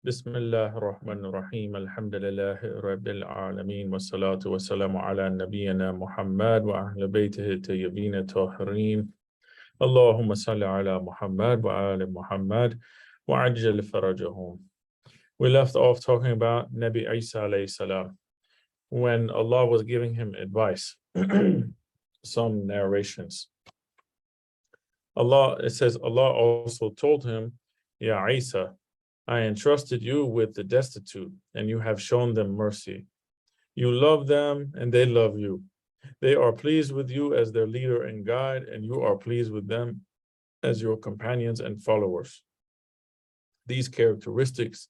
بسم الله الرحمن الرحيم الحمد لله رب العالمين والصلاة والسلام على نبينا محمد وأهل بيته الطيبين الطاهرين اللهم صل على محمد وآل محمد وعجل فرجهم. We left off talking about Nabi Isa alayhi salam when Allah was giving him advice. Some narrations. It says Allah also told him, Ya Isa, I entrusted you with the destitute, and you have shown them mercy. You love them, and they love you. They are pleased with you as their leader and guide, and you are pleased with them as your companions and followers. These characteristics,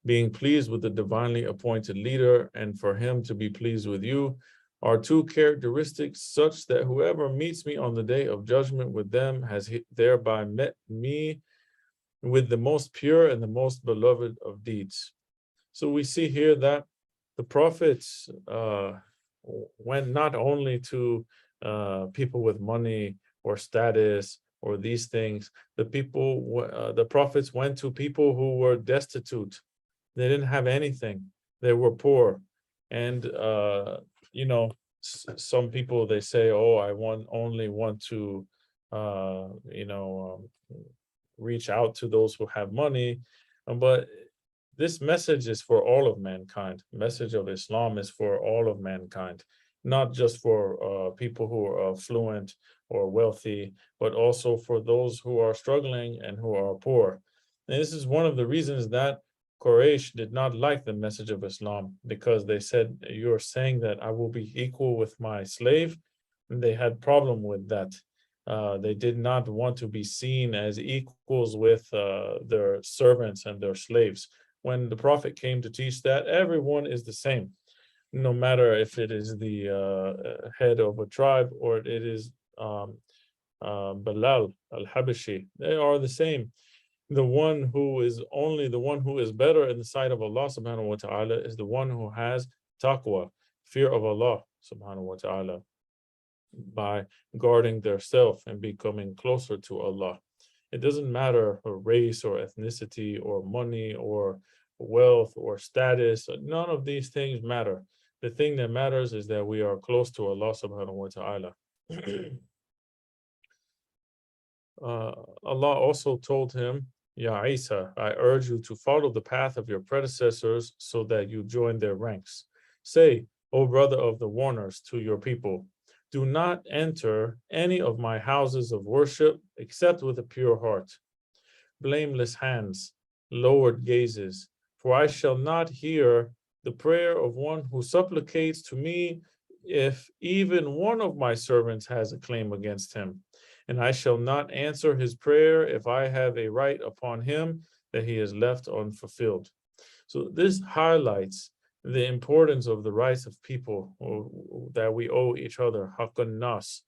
being pleased with the divinely appointed leader and for him to be pleased with you, are two characteristics such that whoever meets me on the day of judgment with them has thereby met me with the most pure and the most beloved of deeds. So we see here that the prophets went not only to people with money or status or these things. The prophets went to people who were destitute. They didn't have anything. They were poor, and some people they say, "Oh, I only want to, reach out to those who have money," but this message is for all of mankind. Message of Islam is for all of mankind, not just for people who are affluent or wealthy, but also for those who are struggling and who are poor. And this is one of the reasons that Quraysh did not like the message of Islam, because they said, you're saying that I will be equal with my slave. And they had problem with that. They did not want to be seen as equals with their servants and their slaves. When the Prophet came to teach that everyone is the same, no matter if it is the head of a tribe or it is Bilal al-Habashi, they are the same. The one who is better in the sight of Allah subhanahu wa ta'ala is the one who has taqwa, fear of Allah subhanahu wa ta'ala, by guarding their self and becoming closer to Allah. It doesn't matter race or ethnicity or money or wealth or status. None of these things matter. The thing that matters is that we are close to Allah subhanahu wa ta'ala. Allah also told him, Ya Isa, I urge you to follow the path of your predecessors so that you join their ranks. Say, O brother of the warners, to your people, do not enter any of my houses of worship except with a pure heart, blameless hands, lowered gazes, for I shall not hear the prayer of one who supplicates to me if even one of my servants has a claim against him. And I shall not answer his prayer if I have a right upon him that he has left unfulfilled. So this highlights the importance of the rights of people that we owe each other, haqqan nas.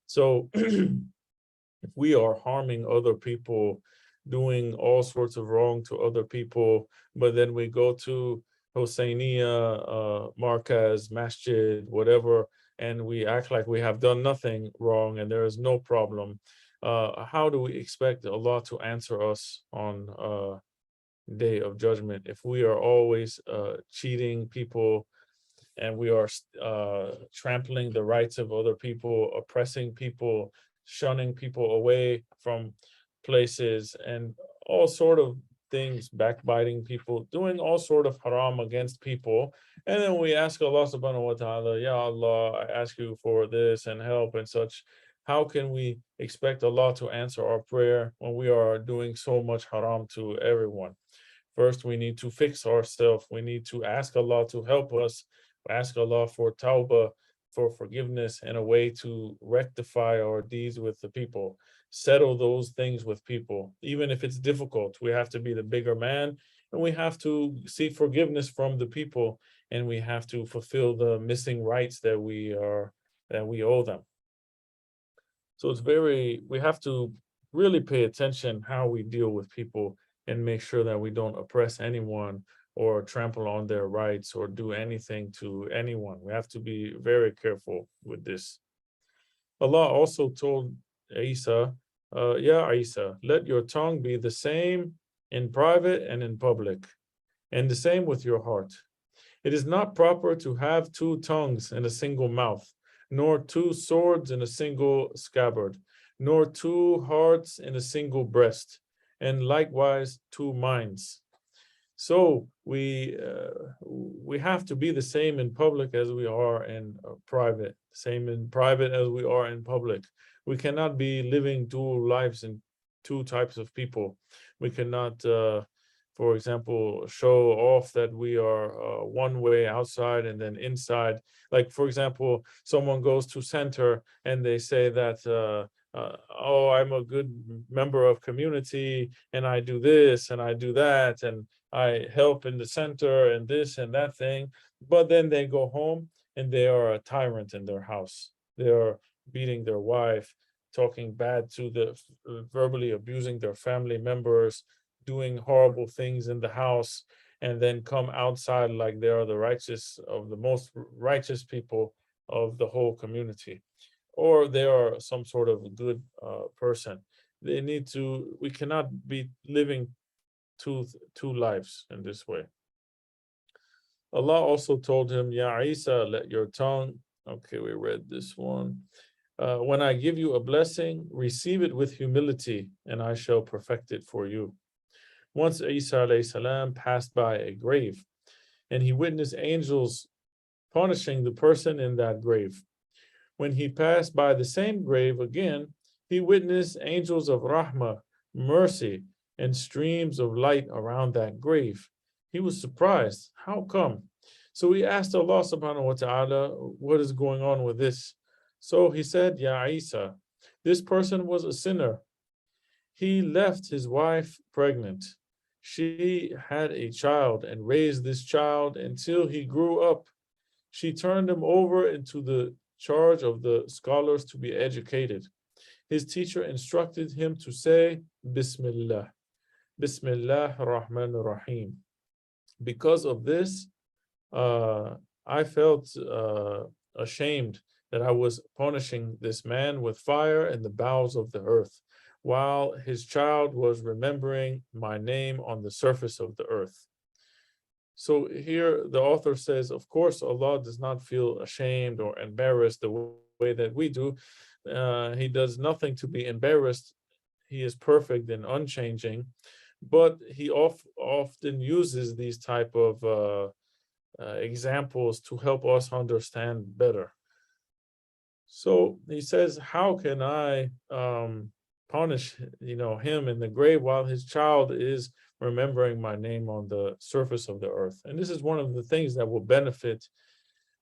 So if we are harming other people, doing all sorts of wrong to other people, but then we go to Hosseiniya, Markaz, Masjid, whatever, and we act like we have done nothing wrong and there is no problem, how do we expect Allah to answer us on day of judgment if we are always cheating people and we are trampling the rights of other people, oppressing people, shunning people away from places, and all sort of things, backbiting people, doing all sort of haram against people. And then we ask Allah subhanahu wa ta'ala, Ya Allah, I ask you for this and help and such. How can we expect Allah to answer our prayer when we are doing so much haram to everyone? First, we need to fix ourselves. We need to ask Allah to help us, ask Allah for tawbah, for forgiveness, and a way to rectify our deeds with the people, settle those things with people. Even if it's difficult, we have to be the bigger man, and we have to seek forgiveness from the people, and we have to fulfill the missing rights that we owe them. So we have to really pay attention how we deal with people and make sure that we don't oppress anyone or trample on their rights or do anything to anyone. We have to be very careful with this. Allah also told Isa, Ya Isa, let your tongue be the same in private and in public. and the same with your heart. It is not proper to have two tongues in a single mouth, nor two swords in a single scabbard, nor two hearts in a single breast, and likewise two minds. So we have to be the same in public as we are in private, same in private as we are in public. We cannot be living dual lives in two types of people. We cannot, for example, show off that we are one way outside and then inside. Like, for example, someone goes to center and they say that, oh, I'm a good member of community and I do this and I do that and I help in the center and this and that thing. But then they go home and they are a tyrant in their house. They are beating their wife, talking bad to verbally abusing their family members, doing horrible things in the house, and then come outside like they are the righteous of the most righteous people of the whole community, or they are some sort of good person. They need to. We cannot be living two lives in this way. Allah also told him, Ya Isa, let your tongue. Okay, we read this one. When I give you a blessing, receive it with humility, and I shall perfect it for you. Once Isa alayhi salam passed by a grave, and he witnessed angels punishing the person in that grave. When he passed by the same grave again, he witnessed angels of rahmah, mercy, and streams of light around that grave. He was surprised. How come? So he asked Allah subhanahu wa ta'ala, what is going on with this? So he said, Ya Isa, this person was a sinner. He left his wife pregnant. She had a child and raised this child until he grew up. She turned him over into the charge of the scholars to be educated. His teacher instructed him to say, Bismillah, Bismillah Rahman Rahim. Because of this, I felt ashamed that I was punishing this man with fire in the bowels of the earth, while his child was remembering my name on the surface of the earth. So here the author says, of course, Allah does not feel ashamed or embarrassed the way that we do. He does nothing to be embarrassed. He is perfect and unchanging, but he often uses these type of examples to help us understand better. So he says, how can I punish him in the grave while his child is remembering my name on the surface of the earth? And this is one of the things that will benefit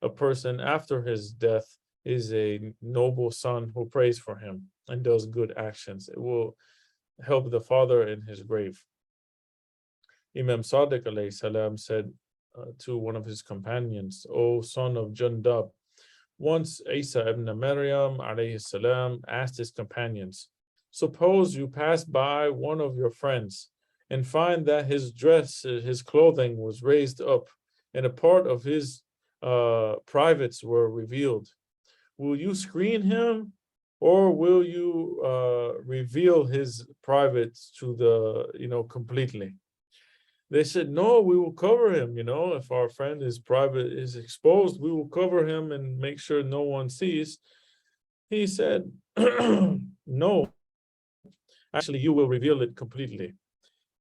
a person after his death, is a noble son who prays for him and does good actions. It will help the father in his grave. Imam Sadiq alayhi salam said to one of his companions, O son of Jundab, once Isa ibn Maryam alayhi salam asked his companions, suppose you pass by one of your friends and find that his clothing was raised up, and a part of his privates were revealed. Will you screen him, or will you reveal his privates to completely? They said, no, we will cover him. If our friend is private, is exposed, we will cover him and make sure no one sees. He said, no, actually, you will reveal it completely.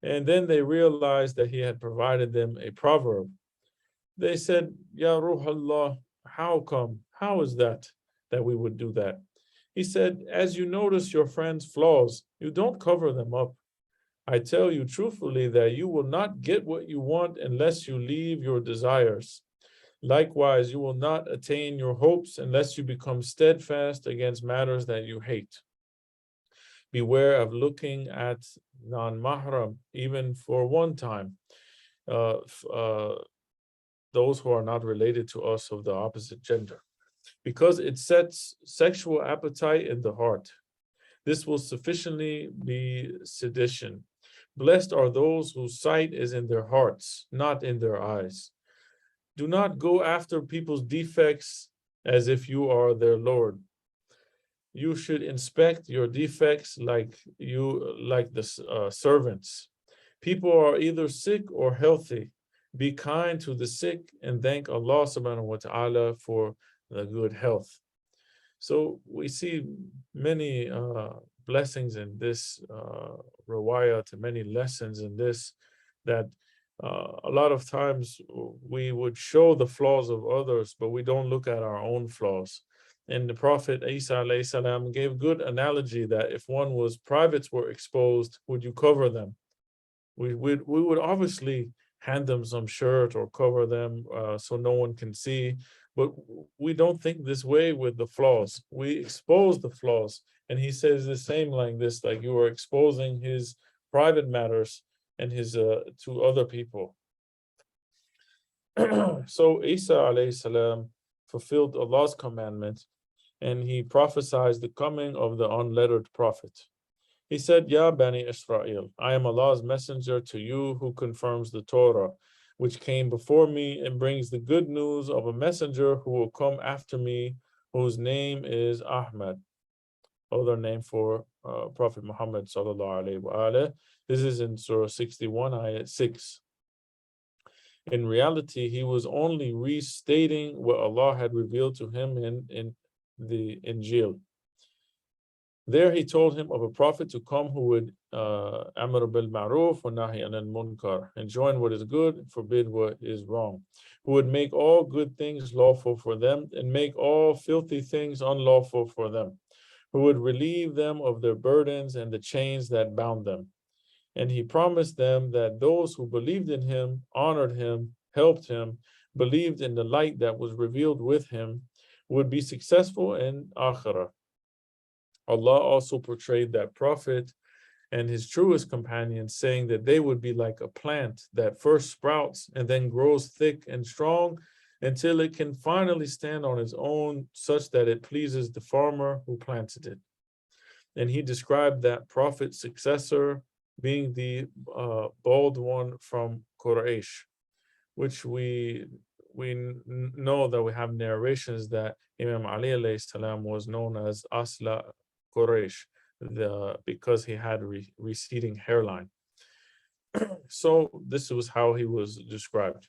And then they realized that he had provided them a proverb. They said, Ya Ruh Allah, how come? How is that we would do that? He said, as you notice your friend's flaws, you don't cover them up. I tell you truthfully that you will not get what you want unless you leave your desires. Likewise, you will not attain your hopes unless you become steadfast against matters that you hate. Beware of looking at non-mahram, even for one time, those who are not related to us of the opposite gender, because it sets sexual appetite in the heart. This will sufficiently be sedition. Blessed are those whose sight is in their hearts, not in their eyes. Do not go after people's defects as if you are their Lord. You should inspect your defects like the servants. People are either sick or healthy. Be kind to the sick and thank Allah subhanahu wa ta'ala for the good health. So we see many blessings in this riwayah, to many lessons in this, that a lot of times we would show the flaws of others, but we don't look at our own flaws. And the Prophet Isa alayhi salam gave good analogy that if privates were exposed, would you cover them? We would obviously hand them some shirt or cover them so no one can see, but we don't think this way with the flaws. We expose the flaws, and he says the same like this, like you are exposing his private matters and his to other people. So Isa alayhi salam fulfilled Allah's commandment, and he prophesied the coming of the unlettered prophet. He said, Ya Bani Israel, I am Allah's messenger to you who confirms the Torah, which came before me, and brings the good news of a messenger who will come after me, whose name is Ahmad. Other name for Prophet Muhammad sallallahu alaihi wasallam. This is in Surah 61, ayat 6. In reality, he was only restating what Allah had revealed to him in the Injil. There he told him of a prophet to come who would amr bil ma'ruf wa nahi anil munkar, enjoin what is good and forbid what is wrong, who would make all good things lawful for them and make all filthy things unlawful for them, who would relieve them of their burdens and the chains that bound them. And he promised them that those who believed in him, honored him, helped him, believed in the light that was revealed with him, would be successful in Akhirah. Allah also portrayed that prophet and his truest companions, saying that they would be like a plant that first sprouts and then grows thick and strong until it can finally stand on its own, such that it pleases the farmer who planted it. And he described that prophet's successor being the bald one from Quraysh, which we know that we have narrations that Imam Ali alayhi salam was known as Asla Quraysh, because he had receding hairline. So this was how he was described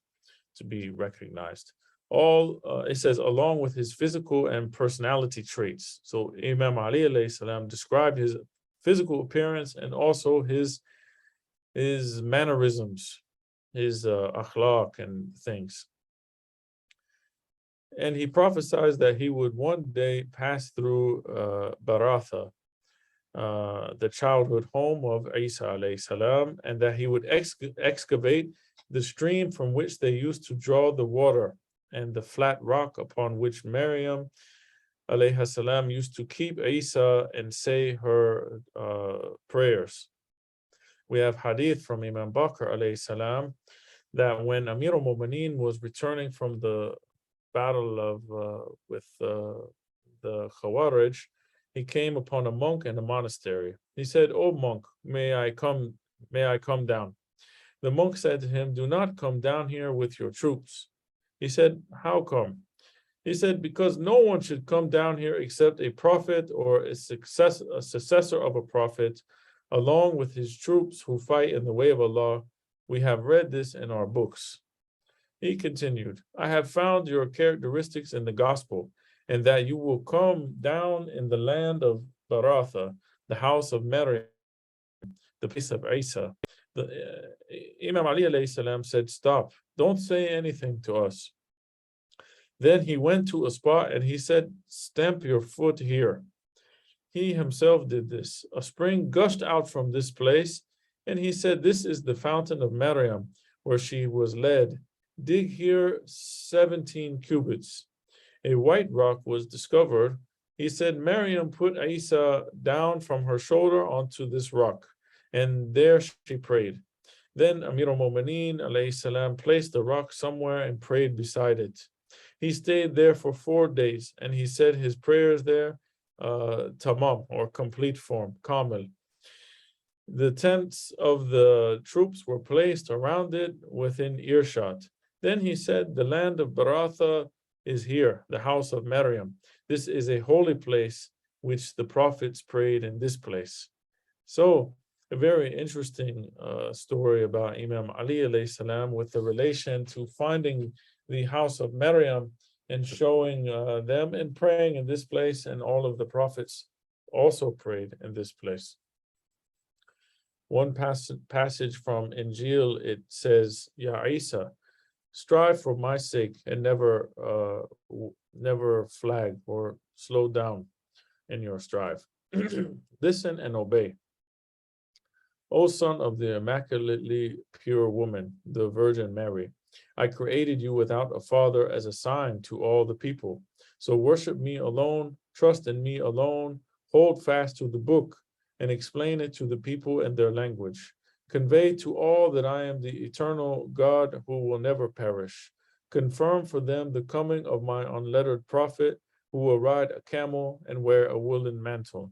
to be recognized. It says, along with his physical and personality traits. So Imam Ali alayhi salam described his physical appearance and also his mannerisms, his akhlaq and things. And he prophesied that he would one day pass through Baratha, the childhood home of Isa alayhi salam, and that he would excavate the stream from which they used to draw the water and the flat rock upon which Maryam alayhi salam used to keep Isa and say her prayers. We have hadith from Imam Bakr alayhi salam that when Amir al-Mu'mineen was returning from the battle of with the Khawarij, he came upon a monk in a monastery. He said, "O monk, may I come down?" The monk said to him, "Do not come down here with your troops." He said, "How come?" He said, "Because no one should come down here except a prophet or a successor of a prophet, along with his troops who fight in the way of Allah. We have read this in our books." He continued, "I have found your characteristics in the gospel, and that you will come down in the land of Baratha, the house of Maryam, the place of Isa." Imam Ali alayhi salam said, "Stop, don't say anything to us." Then he went to a spot and he said, "Stamp your foot here." He himself did this. A spring gushed out from this place, and he said, "This is the fountain of Maryam, where she was led. Dig here 17 cubits." A white rock was discovered. He said, "Maryam put Isa down from her shoulder onto this rock, and there she prayed." Then Amir al-Mu'mineen alayhi salam placed the rock somewhere and prayed beside it. He stayed there for 4 days, and he said his prayers there, tamam, or complete form, kamil. The tents of the troops were placed around it within earshot. Then he said, "The land of Baratha is here, the house of Maryam. This is a holy place, which the prophets prayed in this place." So a very interesting story about Imam Ali alayhi salam with the relation to finding the house of Maryam and showing them and praying in this place, and all of the prophets also prayed in this place. One passage from Injil, it says, Ya Isa, strive for my sake and never flag or slow down in your strive. Listen and obey. O son of the immaculately pure woman, the Virgin Mary, I created you without a father as a sign to all the people. So worship me alone, trust in me alone, hold fast to the book, and explain it to the people in their language. Convey to all that I am the eternal God who will never perish. Confirm for them the coming of my unlettered prophet who will ride a camel and wear a woolen mantle,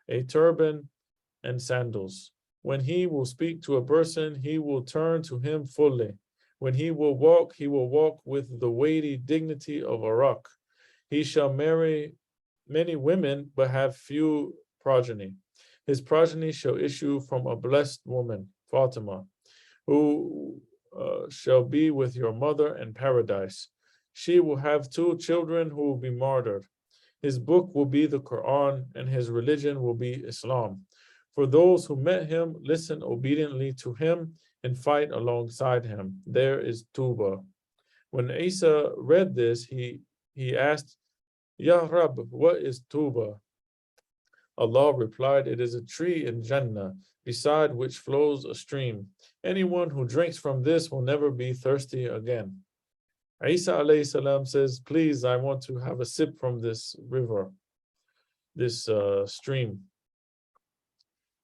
a turban, and sandals. When he will speak to a person, he will turn to him fully. When he will walk with the weighty dignity of a rock. He shall marry many women, but have few progeny. His progeny shall issue from a blessed woman, Fatima, who shall be with your mother in paradise. She will have 2 children who will be martyred. His book will be the Quran, and his religion will be Islam. For those who met him, listen obediently to him and fight alongside him. There is Tuba. When Isa read this, he asked, Ya Rab, what is Tuba? Allah replied, it is a tree in Jannah, beside which flows a stream. Anyone who drinks from this will never be thirsty again. Isa alayhi salam says, please, I want to have a sip from this river, this stream.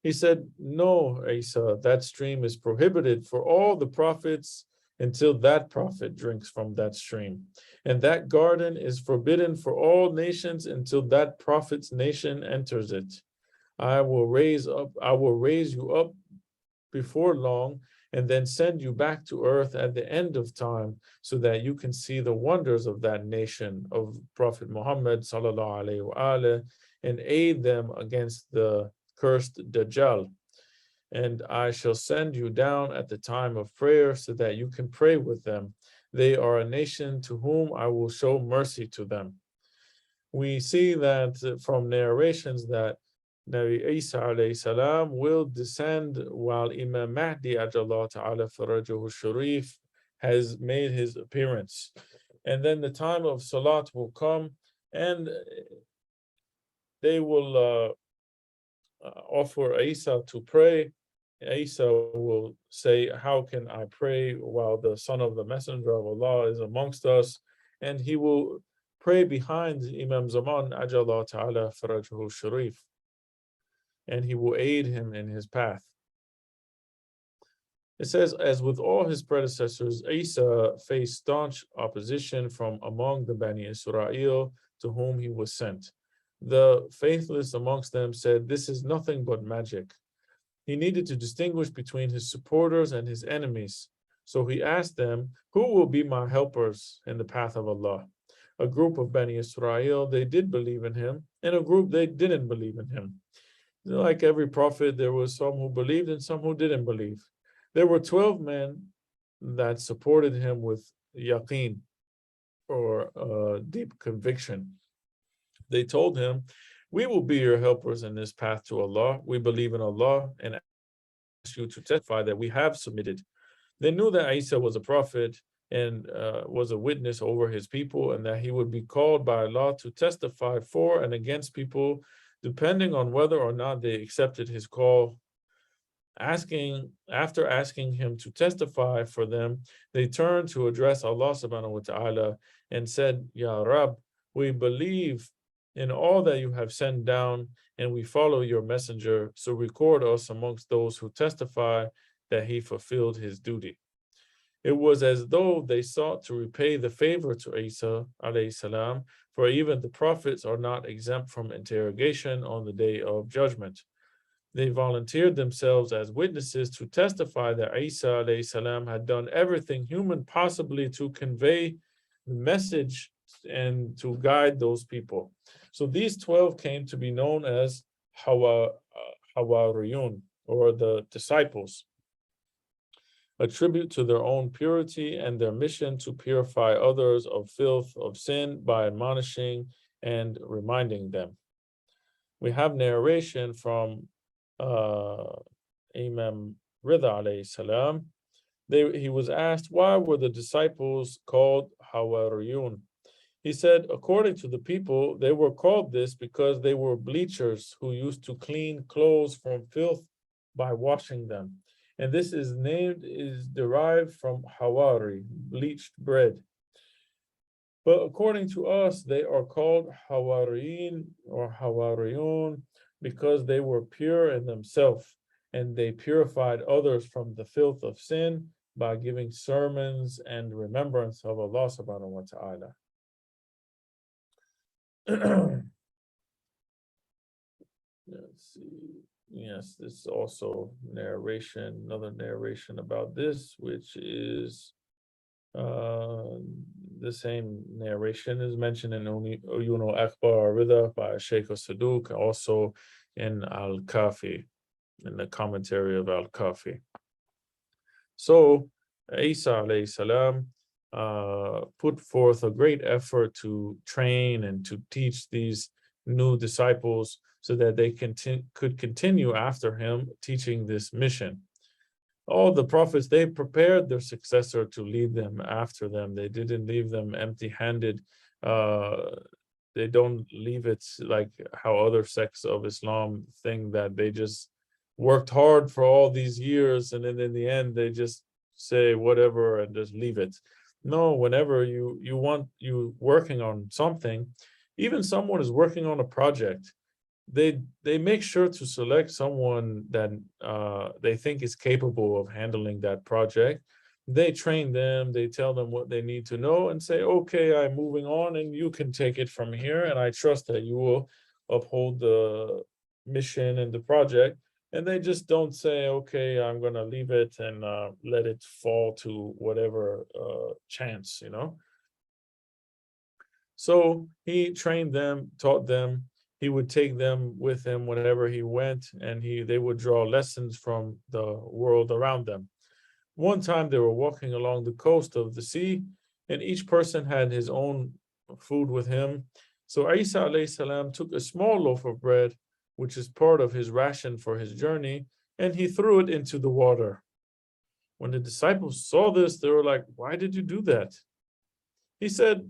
He said, no, Isa, that stream is prohibited for all the prophets until that prophet drinks from that stream. And that garden is forbidden for all nations until that prophet's nation enters it. I will raise you up before long and then send you back to earth at the end of time so that you can see the wonders of that nation of Prophet Muhammad sallallahu alaihi wasallam and aid them against the cursed Dajjal. And I shall send you down at the time of prayer so that you can pray with them. They are a nation to whom I will show mercy to them. We see that from narrations that Nabi Isa alayhi salam will descend while Imam Mahdi ajallah ta'ala farajahu sharif has made his appearance. And then the time of Salat will come and they will offer Isa to pray. Isa will say, how can I pray while the son of the messenger of Allah is amongst us? And he will pray behind Imam Zaman ajallah ta'ala farajahu sharif, and he will aid him in his path. It says, as with all his predecessors, Isa faced staunch opposition from among the Bani Israel to whom he was sent. The faithless amongst them said, this is nothing but magic. He needed to distinguish between his supporters and his enemies. So he asked them, who will be my helpers in the path of Allah? A group of Bani Israel, they did believe in him, and a group they didn't believe in him. Like every prophet, there was some who believed and some who didn't believe. There were 12 men that supported him with yaqeen, or deep conviction. They told him, we will be your helpers in this path to Allah. We believe in Allah and ask you to testify that we have submitted. They knew that Isa was a prophet and was a witness over his people, and that he would be called by Allah to testify for and against people, depending on whether or not they accepted his call. After asking him to testify for them, they turned to address Allah subhanahu wa ta'ala and said, Ya Rab, we believe in all that you have sent down, and we follow your messenger, so record us amongst those who testify that he fulfilled his duty. It was as though they sought to repay the favor to Isa alayhi salam, for even the prophets are not exempt from interrogation on the day of judgment. They volunteered themselves as witnesses to testify that Isa alayhi salam had done everything human possibly to convey the message and to guide those people. So these 12 came to be known as Hawariyun, or the disciples, attribute to their own purity and their mission to purify others of filth of sin by admonishing and reminding them. We have narration from Imam Rida alayhi salam. He was asked, why were the disciples called Hawariyun? He said, according to the people, they were called this because they were bleachers who used to clean clothes from filth by washing them. And this is derived from Hawari, bleached bread. But according to us, they are called Hawariyin or Hawariyun because they were pure in themselves and they purified others from the filth of sin by giving sermons and remembrance of Allah subhanahu wa ta'ala. Let's see. Yes, this is also narration, another narration about this, which is the same narration is mentioned in Uyun al-Akbar Rida by Sheikh Saduq, also in Al-Kafi, in the commentary of Al-Kafi. So Isa alayhi salam put forth a great effort to train and to teach these new disciples so that they could continue after him teaching this mission. All the prophets, they prepared their successor to lead them after them. They didn't leave them empty-handed. They don't leave it like how other sects of Islam think that they just worked hard for all these years and then in the end they just say whatever and just leave it. No, whenever you working on something, even someone is working on a project, they make sure to select someone that they think is capable of handling that project. They train them, they tell them what they need to know and say, okay, I'm moving on and you can take it from here. And I trust that you will uphold the mission and the project. And they just don't say, okay, I'm going to leave it and let it fall to whatever chance, you know. So he trained them, taught them. He would take them with him whenever he went, and they would draw lessons from the world around them. One time they were walking along the coast of the sea, and each person had his own food with him. So Isa alayhi salam took a small loaf of bread, which is part of his ration for his journey, and he threw it into the water. When the disciples saw this, they were like, why did you do that? He said,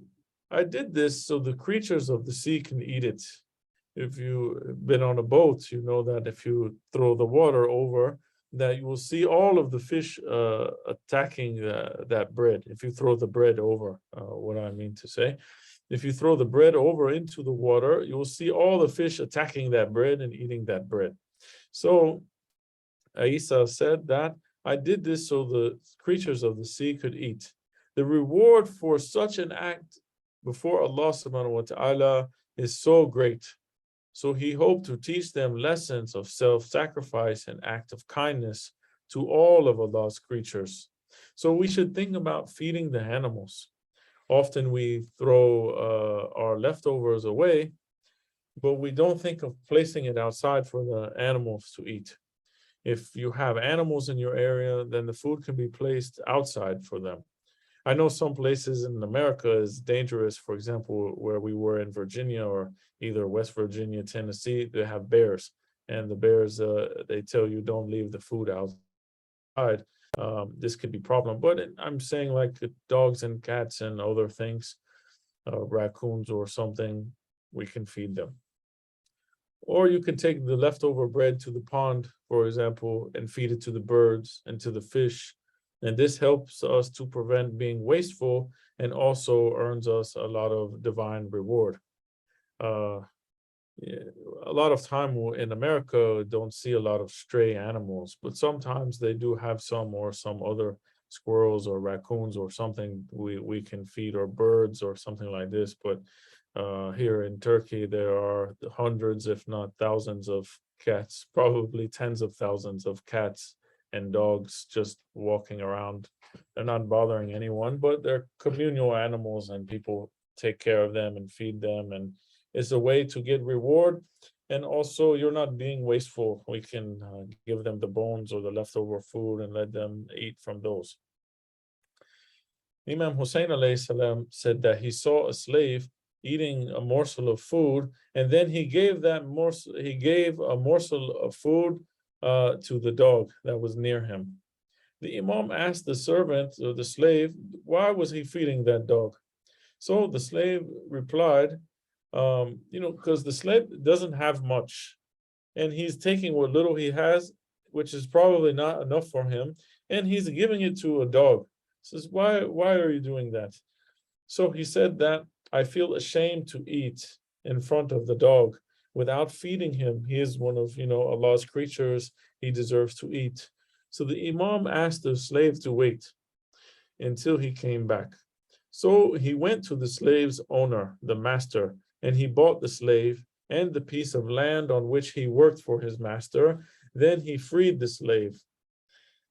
I did this so the creatures of the sea can eat it. If you've been on a boat, you know that if you throw the water over, that you will see all of the fish attacking that bread. If you throw the bread over, what I mean to say, if you throw the bread over into the water, you will see all the fish attacking that bread and eating that bread. So Isa said that I did this so the creatures of the sea could eat. The reward for such an act before Allah subhanahu wa ta'ala is so great. So he hoped to teach them lessons of self-sacrifice and act of kindness to all of Allah's creatures. So we should think about feeding the animals. Often we throw our leftovers away, but we don't think of placing it outside for the animals to eat. If you have animals in your area, then the food can be placed outside for them. I know some places in America is dangerous. For example, where we were in Virginia or either West Virginia, Tennessee, they have bears. And the bears, they tell you don't leave the food outside. This could be a problem. But I'm saying like dogs and cats and other things, raccoons or something, we can feed them. Or you can take the leftover bread to the pond, for example, and feed it to the birds and to the fish. And this helps us to prevent being wasteful and also earns us a lot of divine reward. A lot of time in America, don't see a lot of stray animals, but sometimes they do have some or some other squirrels or raccoons or something we can feed, or birds or something like this. But here in Turkey, there are hundreds, if not thousands of cats, probably tens of thousands of cats and dogs just walking around. They're not bothering anyone, but they're communal animals and people take care of them and feed them. And it's a way to get reward And also, you're not being wasteful. We can give them the bones or the leftover food and let them eat from those. Imam Hussein alayhi salam said that he saw a slave eating a morsel of food, and then he gave a morsel of food to the dog that was near him. The Imam asked the servant or the slave, why was he feeding that dog? So the slave replied, because the slave doesn't have much, and he's taking what little he has, which is probably not enough for him, and he's giving it to a dog. Says, why are you doing that? So he said that I feel ashamed to eat in front of the dog without feeding him. He is one of Allah's creatures. He deserves to eat. So the Imam asked the slave to wait until he came back. So he went to the slave's owner, the master, and he bought the slave and the piece of land on which he worked for his master. Then he freed the slave.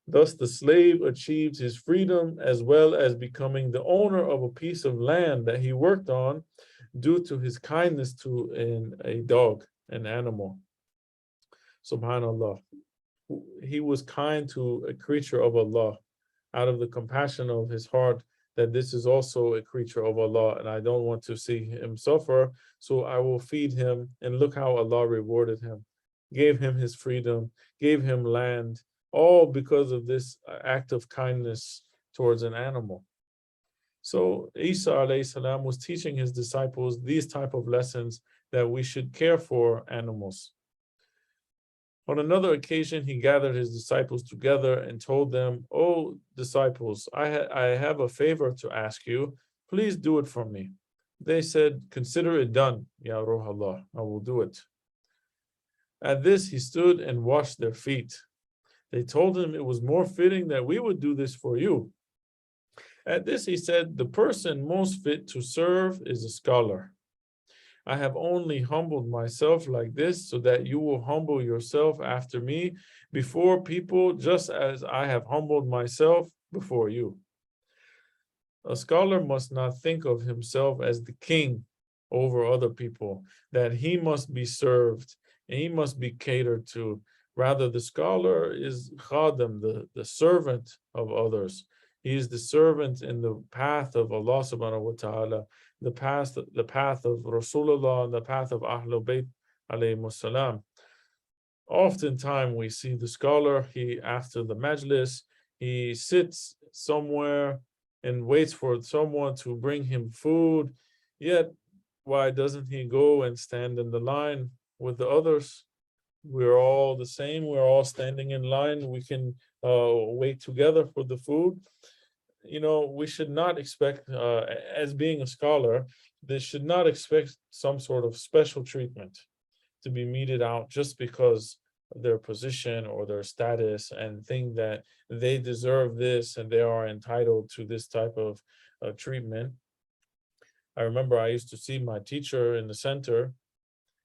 Thus, the slave achieved his freedom as well as becoming the owner of a piece of land that he worked on due to his kindness to a dog, an animal. Subhanallah. He was kind to a creature of Allah out of the compassion of his heart that this is also a creature of Allah and I don't want to see him suffer, so I will feed him. And look how Allah rewarded him, gave him his freedom, gave him land, all because of this act of kindness towards an animal. So Isa alayhi salam was teaching his disciples these type of lessons, that we should care for animals. On another occasion, he gathered his disciples together and told them, "Oh, disciples, I have a favor to ask you. Please do it for me." They said, "Consider it done, Ya Ruh Allah, I will do it." At this, he stood and washed their feet. They told him it was more fitting that we would do this for you. At this, he said, "The person most fit to serve is a scholar. I have only humbled myself like this so that you will humble yourself after me before people, just as I have humbled myself before you." A scholar must not think of himself as the king over other people, that he must be served and he must be catered to. Rather, the scholar is khadim, the servant of others. He is the servant in the path of Allah subhanahu wa ta'ala, the path of Rasulullah, and the path of Ahlul Bayt alayhi salam. Oftentimes we see the scholar, after the majlis, he sits somewhere and waits for someone to bring him food. Yet, why doesn't he go and stand in the line with the others? We're all the same. We're all standing in line. We can wait together for the food. We should not expect, as being a scholar, they should not expect some sort of special treatment to be meted out just because of their position or their status, and think that they deserve this and they are entitled to this type of treatment. I remember I used to see my teacher in the center.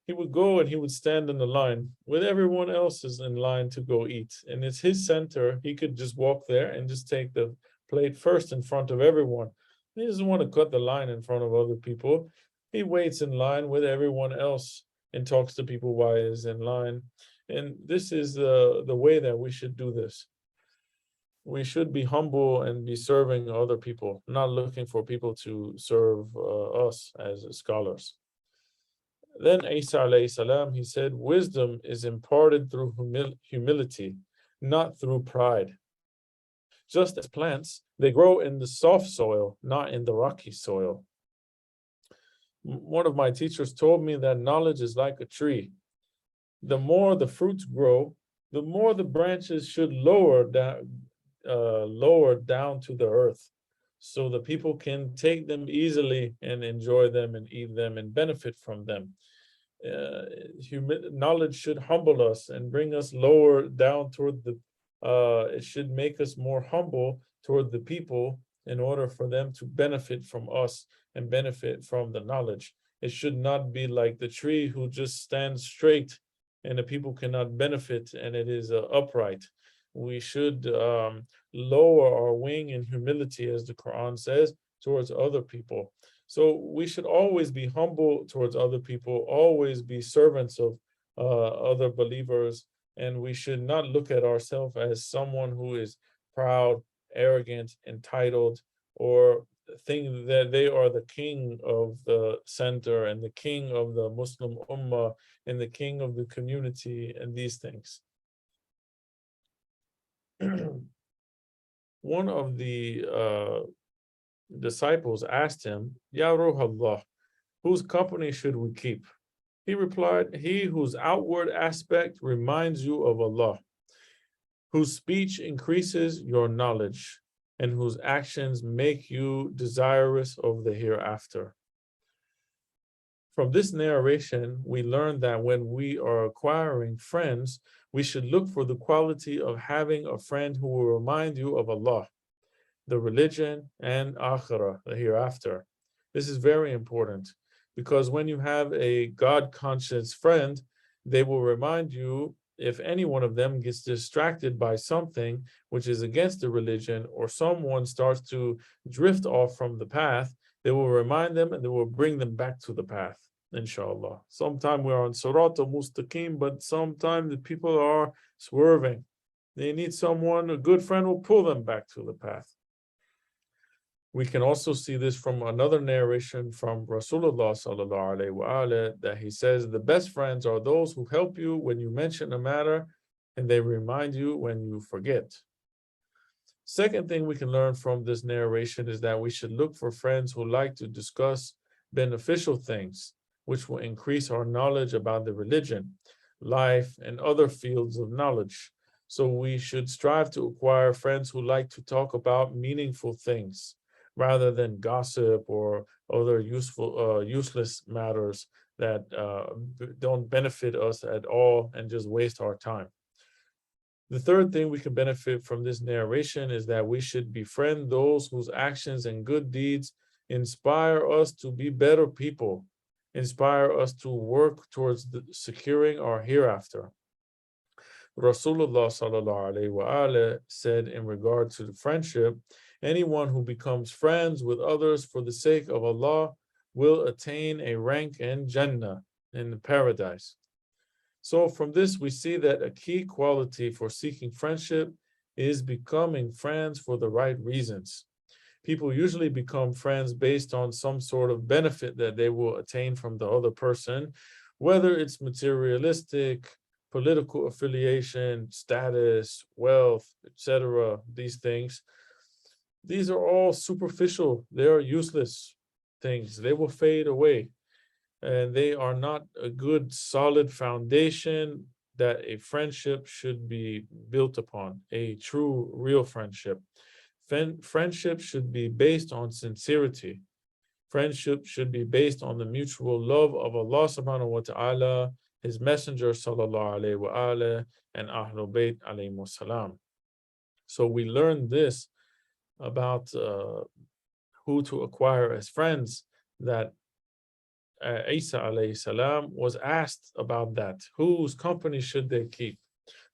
He would go and he would stand in the line with everyone else is in line to go eat. And it's his center. He could just walk there and just take the plate first in front of everyone. He doesn't want to cut the line in front of other people. He waits in line with everyone else and talks to people while he's in line. And this is the way that we should do this. We should be humble and be serving other people, not looking for people to serve us as scholars. Then Isa alayhi salam, he said, wisdom is imparted through humility, not through pride. Just as plants, they grow in the soft soil, not in the rocky soil. One of my teachers told me that knowledge is like a tree. The more the fruits grow, the more the branches should lower down to the earth, so the people can take them easily and enjoy them and eat them and benefit from them. Knowledge should humble us and bring us lower down toward it should make us more humble toward the people in order for them to benefit from us and benefit from the knowledge. It should not be like the tree who just stands straight and the people cannot benefit and it is upright. We should lower our wing in humility, as the Quran says, towards other people. So we should always be humble towards other people, always be servants of other believers, and we should not look at ourselves as someone who is proud, arrogant, entitled, or think that they are the king of the center and the king of the Muslim Ummah and the king of the community and these things. One of the disciples asked him, Ya Ruh Allah, whose company should we keep? He replied, he whose outward aspect reminds you of Allah, whose speech increases your knowledge, and whose actions make you desirous of the hereafter. From this narration, we learn that when we are acquiring friends, we should look for the quality of having a friend who will remind you of Allah, the religion, and akhirah, the hereafter. This is very important because when you have a God-conscious friend, they will remind you if any one of them gets distracted by something which is against the religion, or someone starts to drift off from the path, they will remind them and they will bring them back to the path, inshallah. Sometimes we are on Sirat al-Mustaqim, but sometimes the people are swerving. They need someone, a good friend will pull them back to the path. We can also see this from another narration from Rasulullah sallallahu alaihi wasallam that he says, the best friends are those who help you when you mention a matter and they remind you when you forget. Second thing we can learn from this narration is that we should look for friends who like to discuss beneficial things, which will increase our knowledge about the religion, life, and other fields of knowledge. So we should strive to acquire friends who like to talk about meaningful things, rather than gossip or other useless matters that don't benefit us at all and just waste our time. The third thing we can benefit from this narration is that we should befriend those whose actions and good deeds inspire us to be better people, inspire us to work towards securing our hereafter. Rasulullah sallallahu alaihi wasallam said in regard to the friendship, anyone who becomes friends with others for the sake of Allah will attain a rank in Jannah, in the paradise. So from this, we see that a key quality for seeking friendship is becoming friends for the right reasons. People usually become friends based on some sort of benefit that they will attain from the other person, whether it's materialistic, political affiliation, status, wealth, etc., these things. These are all superficial. They are useless things. They will fade away. And they are not a good, solid foundation that a friendship should be built upon, a true, real friendship. Friendship should be based on sincerity. Friendship should be based on the mutual love of Allah subhanahu wa ta'ala, His Messenger sallallahu alayhi wa alayhi, and Ahlul Bayt alayhi salam. So we learn this about who to acquire as friends, that Isa alayhi salam was asked about that. Whose company should they keep?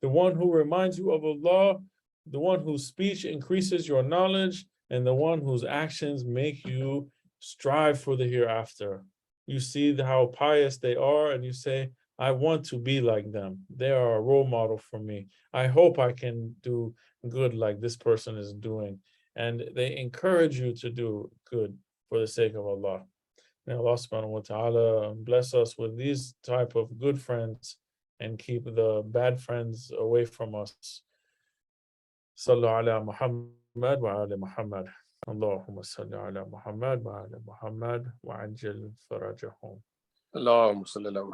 The one who reminds you of Allah, the one whose speech increases your knowledge, and the one whose actions make you strive for the hereafter. You see how pious they are, and you say, I want to be like them. They are a role model for me. I hope I can do good like this person is doing. And they encourage you to do good for the sake of Allah. May Allah subhanahu wa ta'ala bless us with these type of good friends and keep the bad friends away from us. Sallu ala Muhammad wa ala Muhammad. Allahumma salli ala Muhammad wa ala Muhammad wa ajil farajahum. اللهم صل على محمد